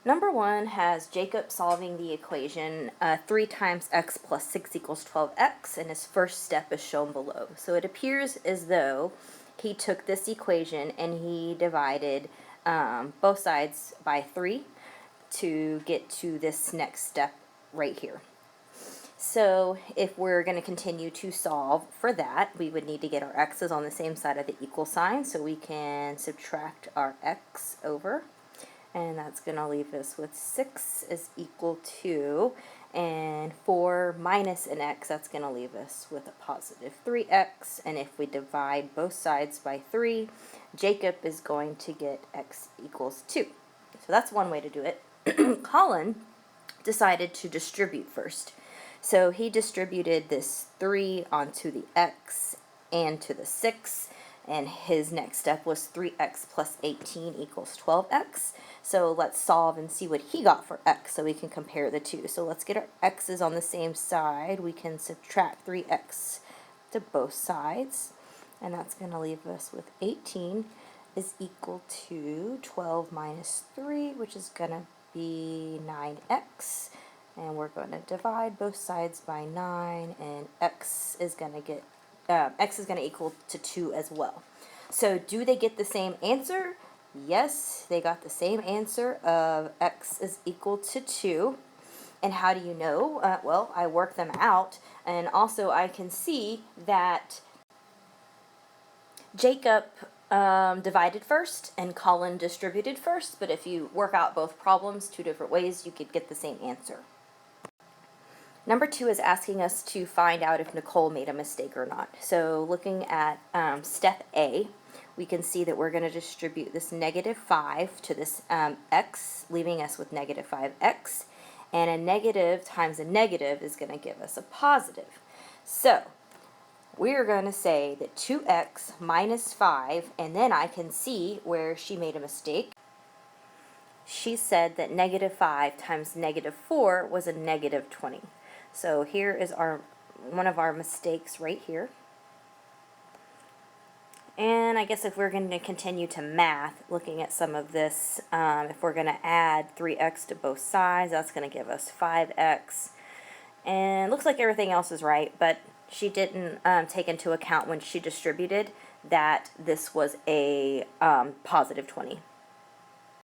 Number 1 has Jacob solving the equation 3 times x plus 6 equals 12x, and his first step is shown below. So it appears as though he took this equation and he divided both sides by 3 to get to this next step right here. So if we're going to continue to solve for that, we would need to get our x's on the same side of the equal sign, so we can subtract our x over. And that's going to leave us with 6 is equal to, and 4 minus an x, that's going to leave us with a positive 3x. And if we divide both sides by 3, Jacob is going to get x equals 2. So that's one way to do it. Colin decided to distribute first. So he distributed this 3 onto the x and to the 6. And his next step was 3x plus 18 equals 12x. So let's solve and see what he got for x so we can compare the two. So let's get our x's on the same side. We can subtract 3x to both sides. And that's going to leave us with 18 is equal to 12 minus 3, which is going to be 9x. And we're going to divide both sides by 9, and x is going to equal to 2 as well. So do they get the same answer? Yes, they got the same answer of x is equal to 2. And how do you know? Well, I work them out, and also I can see that Jacob divided first and Colin distributed first, but if you work out both problems 2 different ways, you could get the same answer. Number 2 is asking us to find out if Nicole made a mistake or not. So looking at step A, we can see that we're going to distribute this negative 5 to this x, leaving us with negative 5x. And a negative times a negative is going to give us a positive. So we're going to say that 2x minus 5, and then I can see where she made a mistake. She said that negative 5 times negative 4 was a negative 20. So here is one of our mistakes right here. And I guess if we're going to continue to math, looking at some of this, if we're going to add 3x to both sides, that's going to give us 5x. And it looks like everything else is right, but she didn't take into account when she distributed that this was a positive 20.